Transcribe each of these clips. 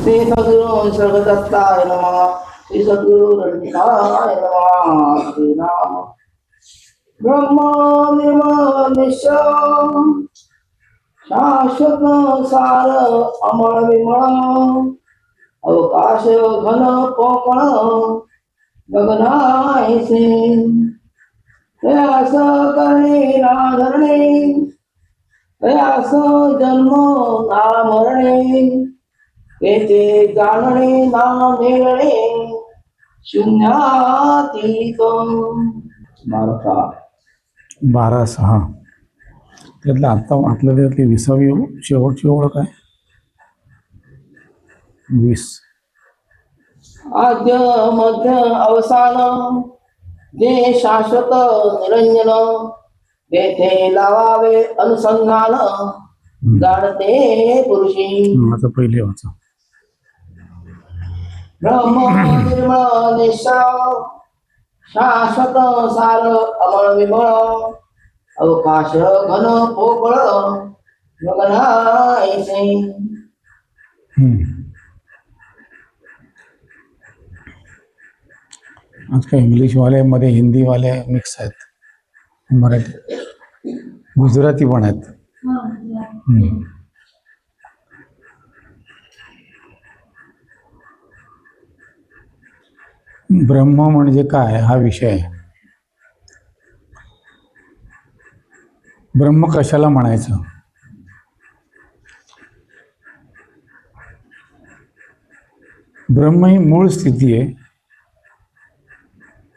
श्री सद्गुरु सर्वदत्ताय नमः। श्री सद्गुरु रविदाय नमः। श्री राम ब्रह्म निर्मल निश्चल शाश्वत सार अमर विमल अवकाश घन पोकळ गगनायसे प्रयास करणे ना धरणे प्रयास जन्म ना मरणे तेथे जाणणे ना मिळणे शून्यातीत 12:6 त्यातलं आत्ता वाटलं त्यातली 20वी शेवटची ओळ काय 20 आद्य मध्य अवसान जे शाश्वत निरंजन तेथे लावावे अनुसंधान जाणते पुरुषी आता पहिले वाचा ब्रह्म निर्मळ निश्चल शाश्वत सार अमळ विमळ अवकाश घन पोकळ गगनायसे आज काय इंग्लिशवाल्यामध्ये हिंदीवाले मिक्स आहेत मराठी गुजराती पण आहेत ब्रह्म म्हणजे काय हा विषय आहे. ब्रह्म कशाला म्हणायचं? ब्रह्म ही मूळ स्थिती आहे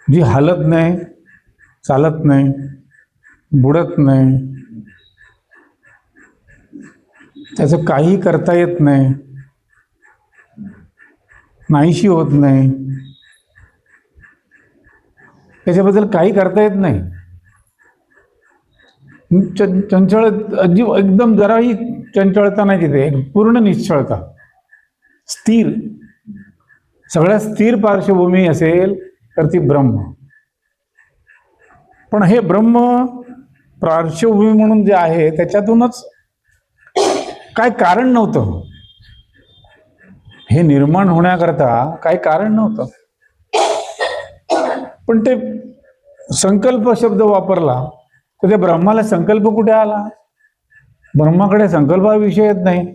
जी हालत नाही, चालत नाही, बुडत नाही, त्याचं काही करता येत नाही, नाहीशी होत नाही, त्याच्याबद्दल काही करता येत नाही, चंचळ एकदम जराही चंचळता नाही तिथे, पूर्ण निश्चळता, स्थिर, सगळ्यात स्थिर पार्श्वभूमी असेल तर ती ब्रह्म. पण हे ब्रह्म पार्श्वभूमी म्हणून जे आहे त्याच्यातूनच काय कारण नव्हतं, हे निर्माण होण्याकरता काही कारण नव्हतं. पण ते संकल्प शब्द वापरला तर त्या ब्रह्माला संकल्प कुठे आला? ब्रह्माकडे संकल्पाविषय येत नाही.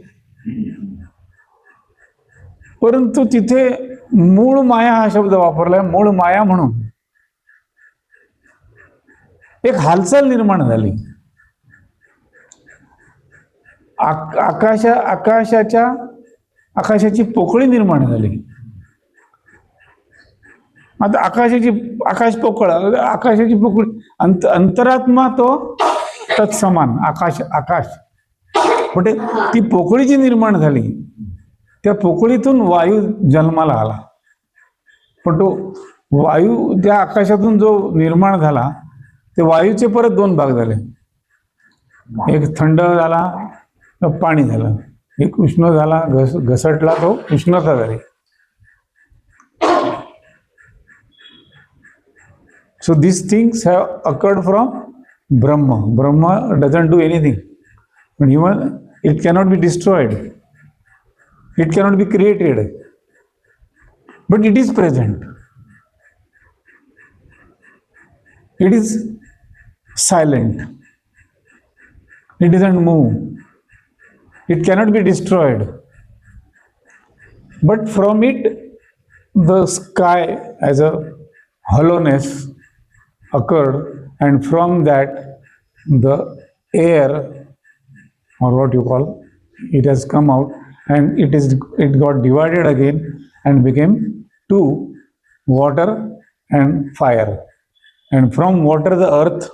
परंतु तिथे मूळ माया हा शब्द वापरलाय. मूळ माया म्हणून एक हालचाल निर्माण झाली. आकाशाची पोकळी निर्माण झाली. आता आकाश पोकळ, आकाशाची पोकळी, अंतरात्मा तो तत्समान आकाश. पण ती पोकळी जी निर्माण झाली त्या पोकळीतून वायू जन्माला आला. पण तो वायू त्या आकाशातून जो निर्माण झाला ते वायूचे परत 2 भाग झाले. एक थंड झाला तर पाणी झालं, एक उष्ण झाला, घसटला तो उष्णता झाली. So these things have occurred from Brahma. Brahma doesn't do anything. But even it cannot be destroyed. It cannot be created. But it is present. It is silent. It doesn't move. It cannot be destroyed. But from it, the sky as a hollowness occurred, and from that the air, or what you call, it has come out, and it got divided again and became 2, water and fire. And from water the earth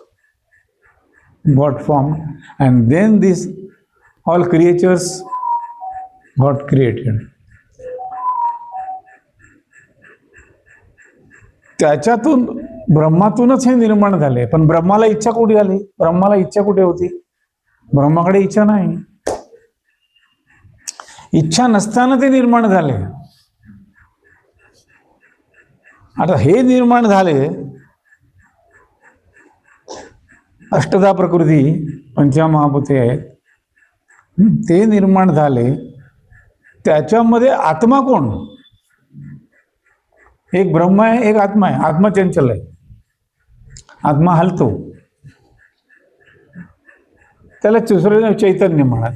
got formed, and then these all creatures got created. त्याच्यातून ब्रह्मातूनच हे निर्माण झाले. पण ब्रह्माला इच्छा कुठे झाली? ब्रह्माला इच्छा कुठे होती? ब्रह्माकडे इच्छा नाही. इच्छा नसताना ते निर्माण झाले. आता हे निर्माण झाले, अष्टधा प्रकृती पंचमहाभूते आहेत, ते निर्माण झाले. त्याच्यामध्ये आत्मा कोण? एक ब्रह्म आहे, एक आत्मा आहे. आत्मा चंचल आहे, आत्मा हलतो, त्याला दुसरं चैतन्य म्हणा.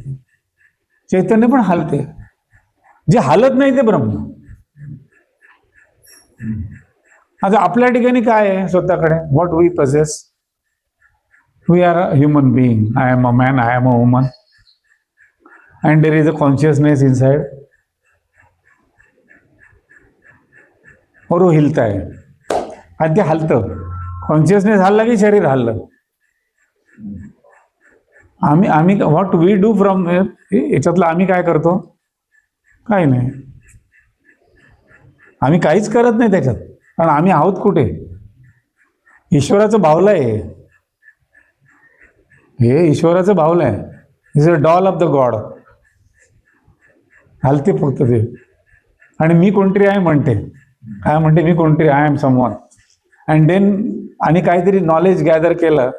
चैतन्य पण हलते, जे हलत नाही ते ब्रह्म. आता आपल्या ठिकाणी काय आहे स्वतःकडे? What we possess? We are a human being. I am a man, I am a woman, and there is a consciousness inside. और वो हिलता है, आणि ते हलतं. कॉन्शियसनेस हल्ला की शरीर हल्लं. आम्ही व्हॉट वी डू फ्रॉम याच्यातलं आम्ही काय करतो? काही नाही. आम्ही काहीच करत नाही त्याच्यात, कारण आम्ही आहोत कुठे? ईश्वराचं भावलं आहे हे, ईश्वराचं भावलं आहे. Is a doll of the God. हलते फक्त ते. आणि मी कोणतरी आहे म्हणते. काय म्हणते? मी कोणतरी, I am someone. And then आणि काहीतरी नॉलेज गॅदर केलं,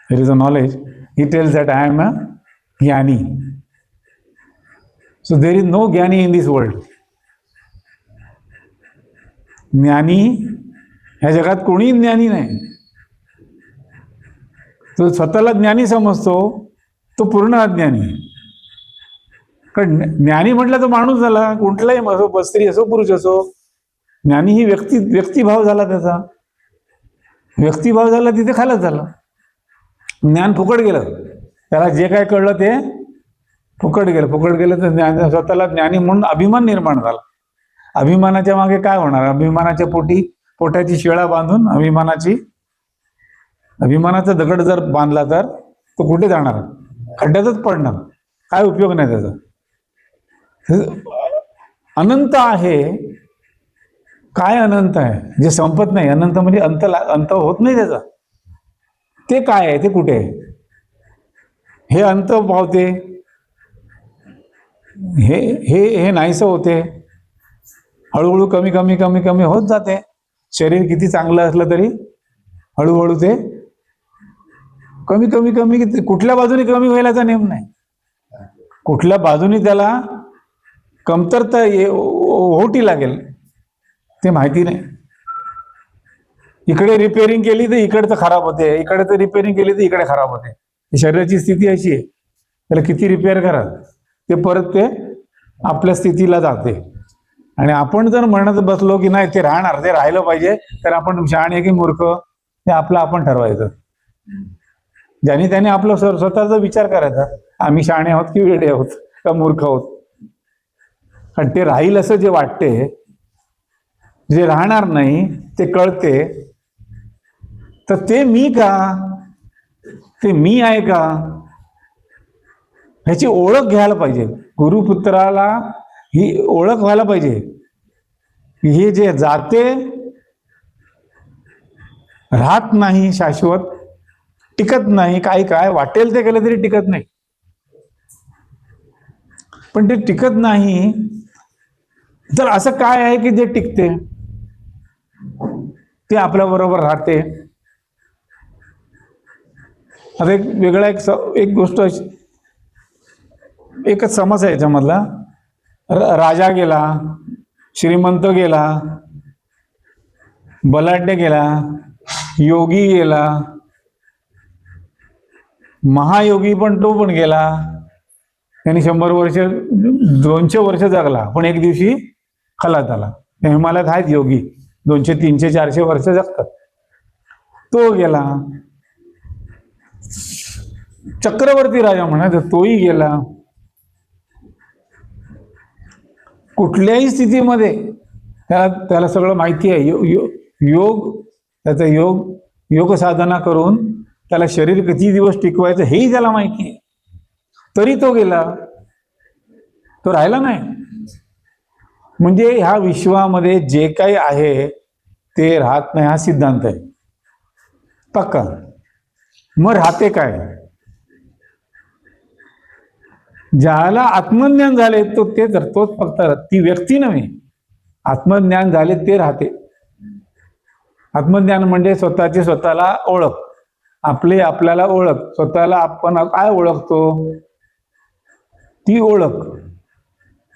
there is a knowledge, he tells that I am a ज्ञानी. सो देर इज नो ज्ञानी इन दिस वर्ल्ड. ज्ञानी ह्या जगात कोणीही ज्ञानी नाही. तो स्वतःला ज्ञानी समजतो, तो पूर्ण अज्ञानी. कारण ज्ञानी म्हटलं तर माणूस झाला, कुठलाही असो, स्त्री असो पुरुष असो. ज्ञानी ही व्यक्तिभाव झाला त्याचा. व्यक्तिभाव झाला तिथे खालच झाला. ज्ञान फुकट गेलं, त्याला जे काय कळलं ते फुकट गेलं तर ज्ञान, स्वतःला ज्ञानी म्हणून अभिमान निर्माण झाला. अभिमानाच्या मागे काय होणार? अभिमानाच्या पोटाची शिळा बांधून अभिमानाचा दगड जर बांधला तर तो कुठे जाणार? खड्ड्यातच पडणार. काय उपयोग नाही त्याचा. अनंत आहे. काय अनंत आहे? जे संपत नाही. अनंत म्हणजे अंत होत नाही त्याचा. ते काय आहे? ते कुठे आहे? हे अंत पावते, हे नाहीसं होते, हळूहळू कमी कमी कमी कमी होत जाते. शरीर किती चांगलं असलं तरी हळूहळू ते कमी कमी कमी, कुठल्या बाजूने कमी व्हायलाचा नेम नाही. कुठल्या बाजूने त्याला कमतरता ओहोटी लागेल ते माहिती नाही. इकडे रिपेअरिंग केली तर इकडचं खराब होते, इकडे तर रिपेअरिंग केली तर इकडे खराब होते. शरीराची स्थिती अशी आहे, त्याला किती रिपेअर करा ते परत ते आपल्या स्थितीला जाते. आणि आपण जर म्हणत बसलो की नाही ते राहणार, ते राहिलं पाहिजे, तर आपण शहाणे की मूर्ख ते आपलं आपण ठरवायचं. ज्याने त्याने आपलं स्वतःचा विचार करायचा, आम्ही शहाणे आहोत की वेडे आहोत का मूर्ख आहोत. कारण ते राहील असं जे वाटते, जे राहणार नाही ते कळते, तर ते मी का? ते मी आहे का? ह्याची ओळख घ्यायला पाहिजे. गुरुपुत्राला ही ओळख व्हायला पाहिजे. हे जे जाते, राहत नाही, शाश्वत टिकत नाही. काय वाटेल ते केलं तरी टिकत नाही. पण ते टिकत नाही तर असं काय आहे की जे टिकते, ते आपल्या बरोबर राहते? आता एक वेगळा एक गोष्ट, एकच समस्या आहे याच्यामधला. राजा गेला, श्रीमंत गेला, बलाढ्य गेला, योगी गेला, महायोगी पण तो पण गेला. त्यांनी 100 वर्ष 200 वर्ष जगला, पण एक दिवशी खलास झाला. हिमालयात आहेत योगी 200 300 400 वर्ष जगतात. तो गेला. चक्रवर्ती राजा म्हणायचं तोही गेला. कुठल्याही स्थितीमध्ये त्याला सगळं माहिती आहे. त्याचा योग साधना करून त्याला शरीर किती दिवस टिकवायचं हेही त्याला माहिती आहे. तरी तो गेला, तो राहिला नाही. म्हणजे ह्या विश्वामध्ये जे काही आहे ते राहत नाही, हा सिद्धांत आहे पक्का. मग राहते काय? ज्याला आत्मज्ञान झाले तोच फक्त, ती व्यक्ती नव्हे. आत्मज्ञान झाले ते राहते. आत्मज्ञान म्हणजे स्वतःची स्वतःला ओळख, आपल्याला ओळख, स्वतःला आपण काय ओळखतो ती ओळख.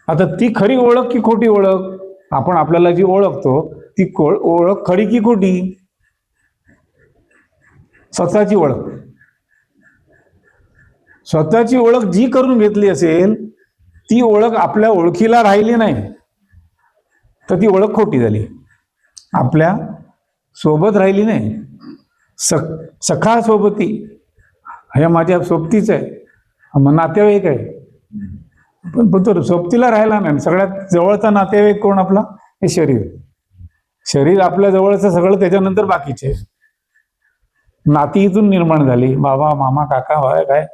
आता ती खरी ओळख की खोटी ओळख? आपण आपल्याला जी ओळखतो ती ओळख खरी की खोटी? स्वतःची ओळख, स्वतःची ओळख जी करून घेतली असेल ती ओळख आपल्या ओळखीला राहिली नाही तर ती ओळख खोटी झाली, आपल्या सोबत राहिली नाही. सखा सोबती, हे माझ्या सोबतीच आहे, मग नातेवाईक आहे, पण तो सोबतीला राहिला नाही. सगळ्यात जवळचा नातेवाईक कोण आपला? हे शरीर. शरीर आपल्या जवळचं सगळं, त्याच्यानंतर बाकीचे नाती इथून निर्माण झाली, बाबा मामा काका भाय काय.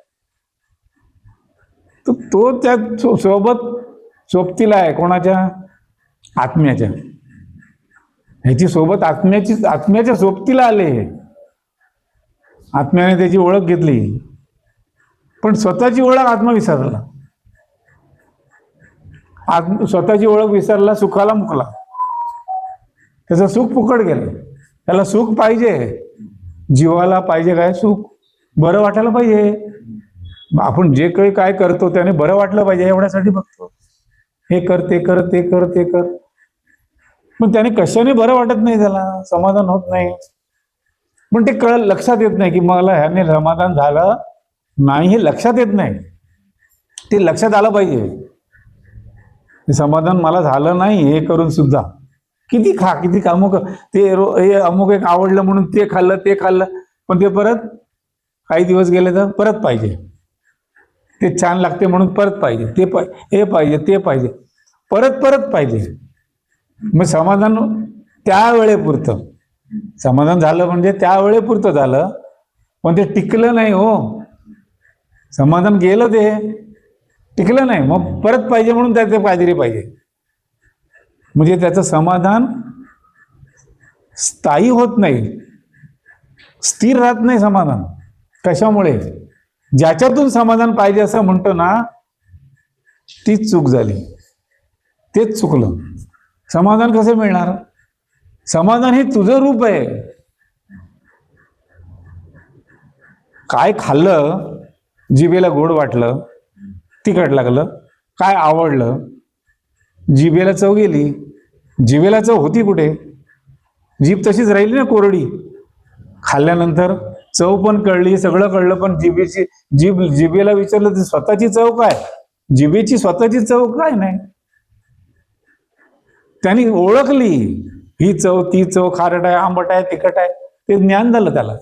तो त्या सोबत सोबतीला आहे कोणाच्या? आत्म्याच्या. ह्याची सोबत आत्म्याच्या सोबतीला आले, आत्म्याने त्याची ओळख घेतली, पण स्वतःची ओळख आत्मा विसरला. स्वतःची ओळख विसरला, सुखाला मुकला, त्याचं सुख फुकट गेलं. त्याला सुख पाहिजे, जीवाला पाहिजे काय? सुख, बरं वाटायला पाहिजे. आपण जे काही काय करतो त्याने बरं वाटलं पाहिजे एवढ्यासाठी बघतो. हे कर, ते कर, ते कर, ते कर, पण त्याने कशाने बरं वाटत नाही, त्याला समाधान होत नाही. पण ते लक्षात येत नाही की मला ह्याने समाधान झालं नाही, हे लक्षात येत नाही. ते लक्षात आलं पाहिजे, समाधान मला झालं नाही हे करून सुद्धा. किती खा, किती अमुक, ते अमुक एक आवडलं म्हणून ते खाल्लं, ते खाल्लं, पण ते परत काही दिवस गेले तर परत पाहिजे. ते छान लागते म्हणून परत पाहिजे, ते हे पाहिजे, ते पाहिजे, परत परत पाहिजे. मग समाधान त्या वेळेपुरतं, समाधान झालं म्हणजे त्या वेळेपुरतं झालं, पण ते टिकलं नाही हो. समाधान गेलं, ते टिकलं नाही, मग परत पाहिजे म्हणून त्याचे काहीतरी पाहिजे. म्हणजे त्याचं समाधान स्थायी होत नाही, स्थिर राहत नाही समाधान. कशामुळे? ज्याच्यातून समाधान पाहिजे असं म्हणतो ना, तीच चूक झाली, तेच चुकलं. समाधान कसं मिळणार? समाधान हे तुझं रूप आहे. काय खाल्लं, जिभेला गोड वाटलं, तिखट लागलं, काय आवडलं, जिभेला चव गेली. जिभेला चव होती कुठे? जीभ तशीच राहिली ना कोरडी. खाल्ल्यानंतर चव पण कळली, सगळं कळलं, पण जिभेला विचारलं तर स्वतःची चव काय? जिभेची स्वतःची चव काय नाही. त्यांनी ओळखली ही चव, ती चव, खारट आहे, आंबट आहे, तिखट आहे, ते ज्ञान झालं त्याला.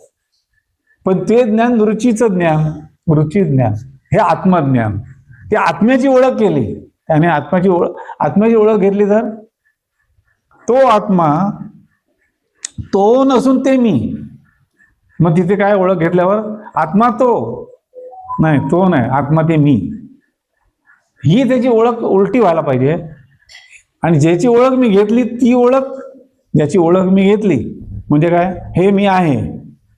पण ते ज्ञान रुचीचं ज्ञान, रुची ज्ञान, हे आत्मज्ञान. ते आत्म्याची ओळख केली त्याने, आत्म्याची ओळख घेतली तर तो आत्मा, तो नसून ते मी. मग तिथे काय ओळख घेतल्यावर? आत्मा तो नाही, तो नाही, आत्मा ते मी. ही त्याची ओळख उलटी व्हायला पाहिजे. आणि ज्याची ओळख मी घेतली, ती ओळख, ज्याची ओळख मी घेतली म्हणजे काय? हे मी आहे,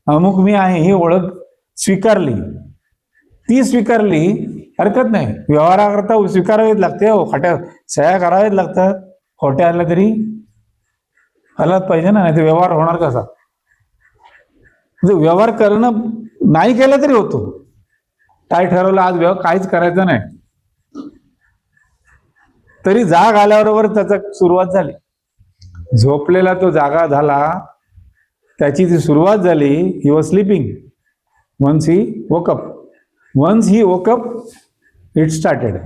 अमुक मी आहे, ही ओळख स्वीकारली, ती स्वीकारली, हरकत नाही. व्यवहाराकरता स्वीकारावीच लागते हो, खोट्या सह्या कराव्याच लागतात. खोट्या आल्या तरी आलाच पाहिजे ना, नाही तर व्यवहार होणार कसा? व्यवहार करणं नाही केलं तरी होतो. काय ठरवलं आज काहीच करायचं नाही, तरी जाग आल्याबरोबर त्याचा सुरुवात झाली. झोपलेला तो जागा झाला, त्याची जी सुरुवात झाली. He was sleeping, once he woke up, once he woke up it started.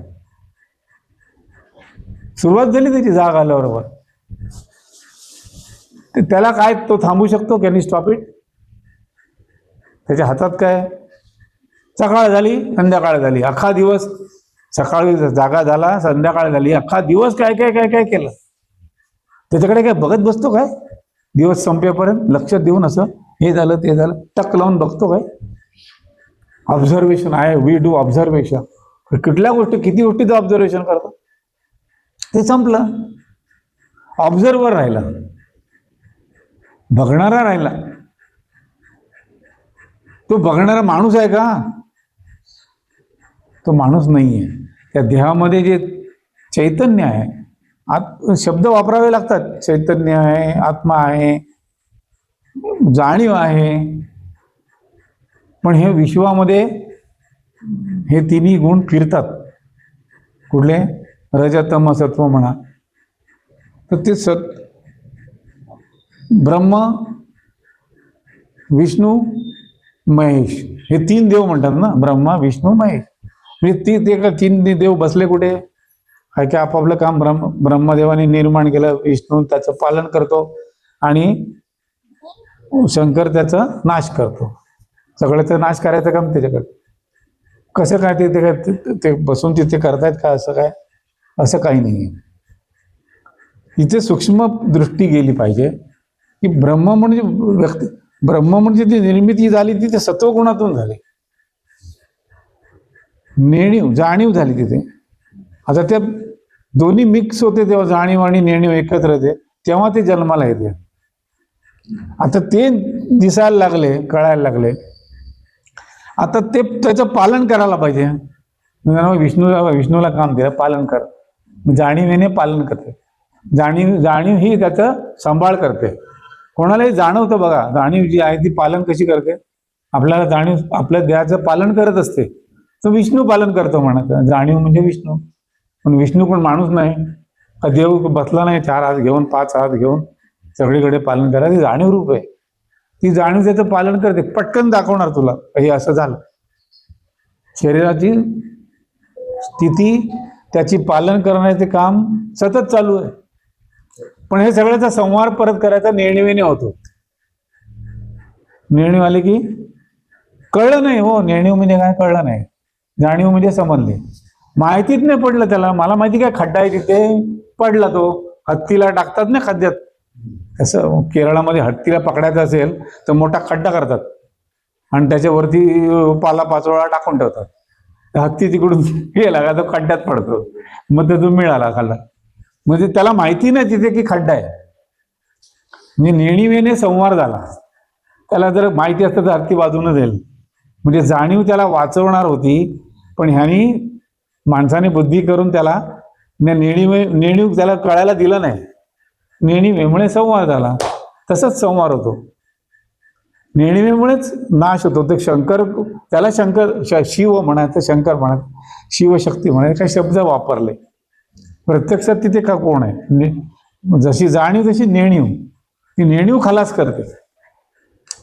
सुरुवात झाली त्याची जाग आल्याबरोबर. त्याला काय, तो थांबू शकतो? Can you stop it? त्याच्या हातात काय? सकाळ झाली, संध्याकाळ झाली, अख्खा दिवस, सकाळी जागा झाला, संध्याकाळ झाली, अख्खा दिवस काय काय काय काय केलं? त्याच्याकडे काय बघत बसतो काय? दिवस संपेपर्यंत लक्ष देऊन असं हे झालं, ते झालं, टक लावून बघतो काय? ऑब्झर्वेशन आहे, वी डू ऑब्झर्वेशन. कुठल्या गोष्टी, किती गोष्टीचं ऑब्झर्वेशन करतो? ते संपलं. ऑब्झर्वर राहिला, बघणारा राहिला. तो बघणारा माणूस आहे का? तो माणूस नाहीये. त्या देहामध्ये जे चैतन्य आहे, शब्द वापरावे लागतात. चैतन्य आहे, आत्मा आहे, जाणीव आहे. पण हे विश्वामध्ये हे तिन्ही गुण फिरतात. कुठले? रजतम सत्व म्हणा, तर ते ब्रह्म, विष्णू, महेश हे 3 देव म्हणतात ना, ब्रह्मा, विष्णू, महेश. म्हणजे ते 3 देव बसले कुठे? काय की आपापलं काम ब्रह्मदेवाने निर्माण केलं, विष्णू त्याचं पालन करतो आणि शंकर त्याचा नाश करतो. सगळ्याचा नाश करायचं काम त्याच्याकडे. कसं काय ते बसून तिथे करतायत का? असं काय? असं काही नाही. इथे सूक्ष्म दृष्टी गेली पाहिजे की ब्रह्म म्हणजे व्यक्ती, ब्रह्म म्हणजे ती निर्मिती झाली ती ते सत्वगुणातून झाली, जाणीव झाली तिथे. आता त्या दोन्ही मिक्स होते तेव्हा, जाणीव आणि नेणीव एकत्र येते, तेव्हा ते जन्माला येते. आता ते दिसायला लागले, कळायला लागले, आता ते त्याचं पालन करायला पाहिजे. विष्णूला काम दिलं, पालन कर. जाणीवेने पालन करते. जाणीव ही त्याचं सांभाळ करते. कोणालाही जाणवतं बघा, जाणीव जी आहे ती पालन कशी करते. आपल्याला जाणीव आपल्या देहाचं पालन करत असते, तर विष्णू पालन करतो म्हणत. जाणीव म्हणजे विष्णू. पण विष्णू पण माणूस नाही का? देव बसला नाही 4 हात घेऊन 5 हात घेऊन सगळीकडे पालन करायला. ती जाणीव रूप आहे. ती जाणीव त्याचं पालन करते, पटकन दाखवणार तुला हे असं झालं. शरीराची स्थिती त्याची पालन करण्याचे काम सतत चालू आहे. पण हे सगळ्याचा संवाद परत करायचा नेणीवेने होतो. नेणीव आली की कळलं नाही हो, नेणीव म्हणजे काय कळलं नाही. जाणीव म्हणजे समजले, माहितीच नाही पडलं त्याला. मला माहिती काय खड्डा आहे तिथे, पडला तो. हत्तीला टाकतात ना खड्ड्यात, तसं केरळामध्ये हत्तीला पकडायचं असेल तर मोठा खड्डा करतात आणि त्याच्यावरती पाला-पाचोळा टाकून ठेवतात. हत्ती तिकडून गेला का तो खड्ड्यात पडतो, मग तो मिळाला खाल्ला. म्हणजे त्याला माहिती नाही तिथे की खड्डा आहे. म्हणजे नेणीवेने संवाद झाला. त्याला जर माहिती असतं तर हत्ती बाजूने जाईल. म्हणजे जाणीव त्याला वाचवणार होती, पण ह्यानी माणसाने बुद्धी करून त्याला नेणीव त्याला कळायला दिलं नाही. नेणीवेमुळे संवाद झाला. तसंच संवाद होतो. नेणीवेमुळेच नाश होतो. ते शंकर, त्याला शिव म्हणायचं, शंकर म्हणायचं, शिवशक्ती म्हणायचं, काही शब्द वापरले. प्रत्यक्षात तिथे का कोण आहे? जशी जाणीव तशी नेणीव. ती नेणीव खलास करते.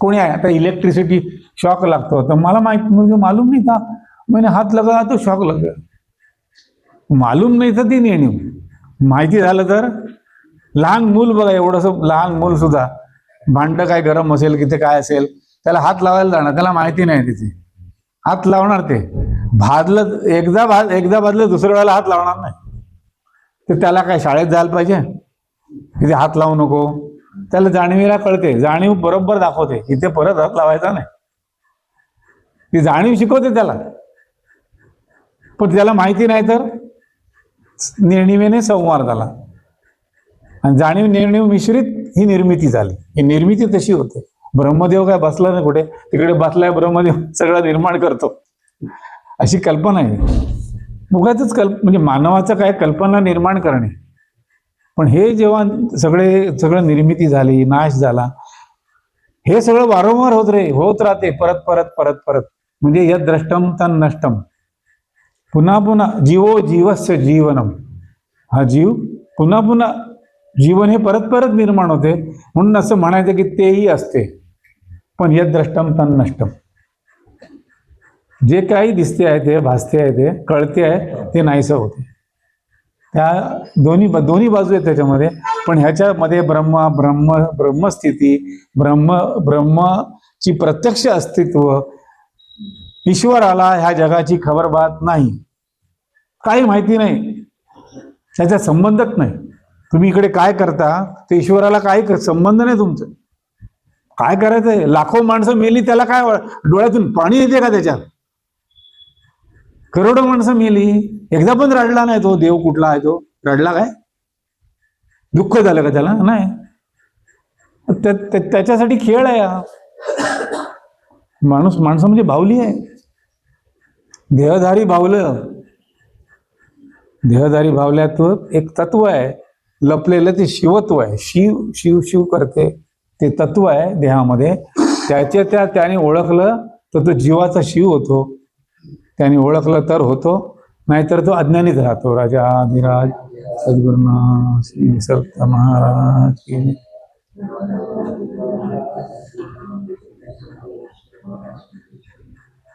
कोणी आहे आता इलेक्ट्रिसिटी शॉक लागतो, तर मला म्हणजे मालूम नाही था, मैंने हात लगा तो शॉक लग गया. मालूम नाही तर ती नेणीव. माहिती झालं तर, लहान मूल बघा, एवढंसं लहान मूल सुद्धा भांड काय गरम असेल, किती काय असेल, त्याला हात लावायला जाणार, त्याला माहिती नाही तिथे. हात लावणार ते भाजलं, एकदा भाजलं दुसऱ्या वेळेला हात लावणार नाही. तर त्याला काय शाळेत जायला पाहिजे तिथे हात लावू नको? त्याला जाणीवेला कळते, जाणीव बरोबर दाखवते इथे परत हात लावायचा नाही. ती जाणीव शिकवते त्याला, पण त्याला माहिती नाही. तर नेणीवेने संवाद झाला आणि जाणीव नेणीव मिश्रित ही निर्मिती झाली. ही निर्मिती तशी होते. ब्रह्मदेव काय बसला नाही कुठे, तिकडे बसलाय ब्रह्मदेव, सगळं निर्माण करतो, अशी कल्पना आहे. मुगाचच म्हणजे मानवाचं काय कल्पना निर्माण करणे. पण हे जेव्हा सगळं निर्मिती झाली, नाश झाला, हे सगळं वारंवार होत राहते, परत परत परत परत. म्हणजे यद द्रष्टम तन नष्टम, पुन्हा पुन्हा जीवो जीवस्य जीवनम. हा जीव पुन्हा पुन्हा जीवन हे परत परत निर्माण होते. म्हणून असं म्हणायचं की तेही असते. पण यद द्रष्टम तन नष्टम, जे काही दिसते आहे ते, भासते आहे ते, कळते आहे ते नाहीसं होते. त्या दोन्ही बाजू आहेत त्याच्यामध्ये. पण ह्याच्यामध्ये ब्रह्मस्थिती, ब्रह्मची प्रत्यक्ष अस्तित्व, ईश्वराला ह्या जगाची खबरबात नाही, काही माहिती नाही, त्याचा संबंधच नाही. तुम्ही इकडे काय करता ते ईश्वराला काही संबंध नाही तुमचं. काय करायचंय? लाखो माणसं मेली, त्याला काय डोळ्यातून पाणी येते का त्याच्यात? करोडो माणसं मेली, एकदा पण रडला नाही तो. देव कुठला आहे तो? रडला काय? दुःख झालं का त्याला? नाही. त्याच्यासाठी खेळ आहे हा. माणसं म्हणजे बाहुली आहे, देहधारी बाहुलं. देहधारी बाहुल्यात एक तत्व आहे लपलेलं, ते शिवत्व आहे. शिव शिव करते ते तत्व आहे देहामध्ये. त्याने ओळखलं तर तो जीवाचा शिव होतो. त्याने ओळखलं तर होतो नाहीतर तो अज्ञानीच राहतो. राजा अधिराज सद्गुरुनाथ श्री सत्य महाराज की